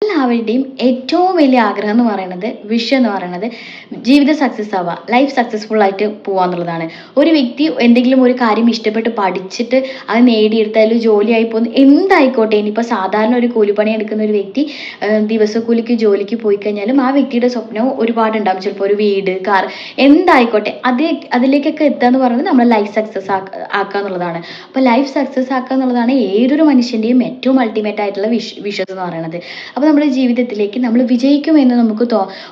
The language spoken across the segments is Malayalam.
എല്ലാവരുടെയും ഏറ്റവും വലിയ ആഗ്രഹം എന്ന് പറയുന്നത് വിഷയം എന്ന് പറയുന്നത് ജീവിത സക്സസ് ആവുക, ലൈഫ് സക്സസ്ഫുൾ ആയിട്ട് പോവുക എന്നുള്ളതാണ്. ഒരു വ്യക്തി എന്തെങ്കിലും ഒരു കാര്യം ഇഷ്ടപ്പെട്ട് പഠിച്ചിട്ട് അത് നേടിയെടുത്താലും ജോലിയായി പോകുന്ന എന്തായിക്കോട്ടെ, ഇനിയിപ്പോൾ സാധാരണ ഒരു കൂലിപ്പണി എടുക്കുന്ന ഒരു വ്യക്തി ദിവസക്കൂലിക്ക് ജോലിക്ക് പോയി കഴിഞ്ഞാലും ആ വ്യക്തിയുടെ സ്വപ്നവും ഒരുപാടുണ്ടാകും. ചിലപ്പോൾ ഒരു വീട്, കാർ, എന്തായിക്കോട്ടെ അതിലേക്കൊക്കെ എത്തുക എന്ന് പറയുന്നത് നമ്മൾ ലൈഫ് സക്സസ് ആക്കുക എന്നുള്ളതാണ്. അപ്പോൾ ലൈഫ് സക്സസ് ആക്കുക എന്നുള്ളതാണ് ഏതൊരു മനുഷ്യൻ്റെയും ഏറ്റവും അൾട്ടിമേറ്റ് ആയിട്ടുള്ള വിഷയം എന്ന് പറയുന്നത്. അപ്പോൾ നമ്മുടെ ജീവിതത്തിലേക്ക് നമ്മൾ വിജയിക്കുമെന്ന് നമുക്ക്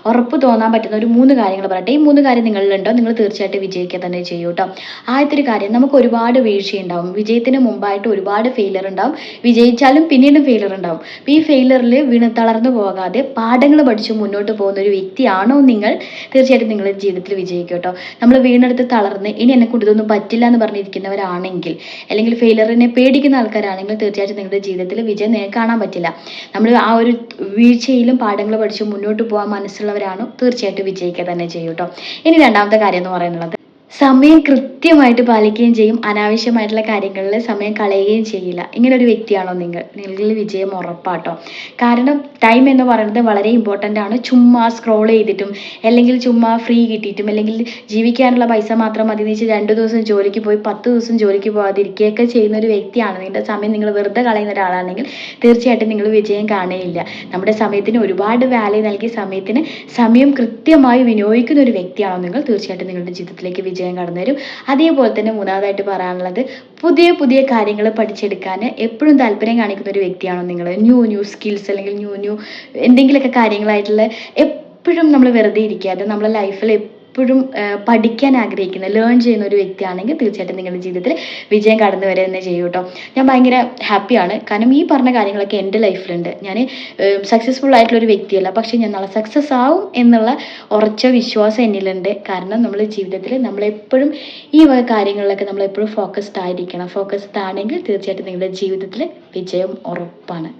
ഉറപ്പ് തോന്നാൻ പറ്റുന്ന ഒരു 3 കാര്യങ്ങൾ പറയട്ടെ. ഈ 3 കാര്യം നിങ്ങളിലുണ്ടോ, നിങ്ങൾ തീർച്ചയായിട്ടും വിജയിക്കുക തന്നെ ചെയ്യൂ കേട്ടോ. ആദ്യത്തെ ഒരു കാര്യം, നമുക്ക് ഒരുപാട് വീഴ്ചയുണ്ടാവും. വിജയത്തിന് മുമ്പായിട്ട് ഒരുപാട് ഫെയിലർ ഉണ്ടാവും. വിജയിച്ചാലും പിന്നീട് ഫെയിലർ ഉണ്ടാവും. അപ്പോൾ ഈ ഫെയിലറിൽ വീണ് തളർന്നു പോകാതെ പാഠങ്ങൾ പഠിച്ച് മുന്നോട്ട് പോകുന്ന ഒരു വ്യക്തിയാണോ നിങ്ങൾ, തീർച്ചയായിട്ടും നിങ്ങളുടെ ജീവിതത്തിൽ വിജയിക്കും കേട്ടോ. നമ്മൾ വീണെടുത്ത് തളർന്ന് ഇനി എന്നെക്കൊണ്ട് ഇതൊന്നും പറ്റില്ല എന്ന് പറഞ്ഞിരിക്കുന്നവരാണെങ്കിൽ, അല്ലെങ്കിൽ ഫെയിലറിനെ പേടിക്കുന്ന ആൾക്കാരാണെങ്കിൽ, തീർച്ചയായിട്ടും നിങ്ങളുടെ ജീവിതത്തിൽ വിജയം നിങ്ങൾക്ക് കാണാൻ പറ്റില്ല. നമ്മൾ ആ ഒരു വീഴ്ചയിലും പാഠങ്ങൾ പഠിച്ച് മുന്നോട്ട് പോകാൻ മനസ്സുള്ളവരാണോ, തീർച്ചയായിട്ടും വിജയിക്കുക തന്നെ ചെയ്യും കേട്ടോ. ഇനി രണ്ടാമത്തെ കാര്യം എന്ന് പറയുന്നത്, സമയം കൃത്യമായിട്ട് പാലിക്കുകയും ചെയ്യും. അനാവശ്യമായിട്ടുള്ള കാര്യങ്ങളിൽ സമയം കളയുകയും ചെയ്യില്ല. ഇങ്ങനെ ഒരു വ്യക്തിയാണോ നിങ്ങൾ വിജയം ഉറപ്പാട്ടോ. കാരണം ടൈം എന്ന് പറയുന്നത് വളരെ ഇമ്പോർട്ടൻ്റ് ആണ്. ചുമ്മാ സ്ക്രോൾ ചെയ്തിട്ടും, അല്ലെങ്കിൽ ചുമ്മാ ഫ്രീ കിട്ടിയിട്ടും, അല്ലെങ്കിൽ ജീവിക്കാനുള്ള പൈസ മാത്രം മതി എന്ന് വെച്ച് 2 ദിവസം ജോലിക്ക് പോയി 10 ദിവസം ജോലിക്ക് പോകാതിരിക്കുകയൊക്കെ ചെയ്യുന്ന ഒരു വ്യക്തിയാണ്. നിങ്ങളുടെ സമയം നിങ്ങൾ വെറുതെ കളയുന്ന ഒരാളാണെങ്കിൽ തീർച്ചയായിട്ടും നിങ്ങൾ വിജയം കാണുകയില്ല. നമ്മുടെ സമയത്തിന് ഒരുപാട് വാല്യൂ നൽകി സമയം കൃത്യമായി വിനിയോഗിക്കുന്ന ഒരു വ്യക്തിയാണോ നിങ്ങൾ, തീർച്ചയായിട്ടും നിങ്ങളുടെ ജീവിതത്തിലേക്ക് വിജയം കടന്നു വരും. അതേപോലെ തന്നെ മൂന്നാമതായിട്ട് പറയാനുള്ളത്, പുതിയ പുതിയ കാര്യങ്ങൾ പഠിച്ചെടുക്കാൻ എപ്പോഴും താല്പര്യം കാണിക്കുന്ന ഒരു വ്യക്തിയാണോ നിങ്ങൾ. ന്യൂ സ്കിൽസ്, അല്ലെങ്കിൽ ന്യൂ എന്തെങ്കിലുമൊക്കെ കാര്യങ്ങളായിട്ടുള്ള, എപ്പോഴും നമ്മൾ വെറുതെ ഇരിക്കാതെ നമ്മളെ ലൈഫിൽ എപ്പോഴും പഠിക്കാൻ ആഗ്രഹിക്കുന്ന, ലേൺ ചെയ്യുന്ന ഒരു വ്യക്തിയാണെങ്കിൽ തീർച്ചയായിട്ടും നിങ്ങളുടെ ജീവിതത്തിൽ വിജയം കടന്നു വരിക തന്നെ ചെയ്യും കേട്ടോ. ഞാൻ ഭയങ്കര ഹാപ്പിയാണ്. കാരണം ഈ പറഞ്ഞ കാര്യങ്ങളൊക്കെ എൻ്റെ ലൈഫിലുണ്ട്. ഞാൻ സക്സസ്ഫുൾ ആയിട്ടുള്ള ഒരു വ്യക്തിയല്ല, പക്ഷേ ഞാൻ നാളെ സക്സസ് ആവും എന്നുള്ള ഉറച്ച വിശ്വാസം എന്നിലുണ്ട്. കാരണം നമ്മൾ ജീവിതത്തിൽ നമ്മളെപ്പോഴും ഈ വക കാര്യങ്ങളിലൊക്കെ നമ്മളെപ്പോഴും ഫോക്കസ്ഡ് ആയിരിക്കണം. ഫോക്കസ്ഡ് ആണെങ്കിൽ തീർച്ചയായിട്ടും നിങ്ങളുടെ ജീവിതത്തിൽ വിജയം ഉറപ്പാണ്.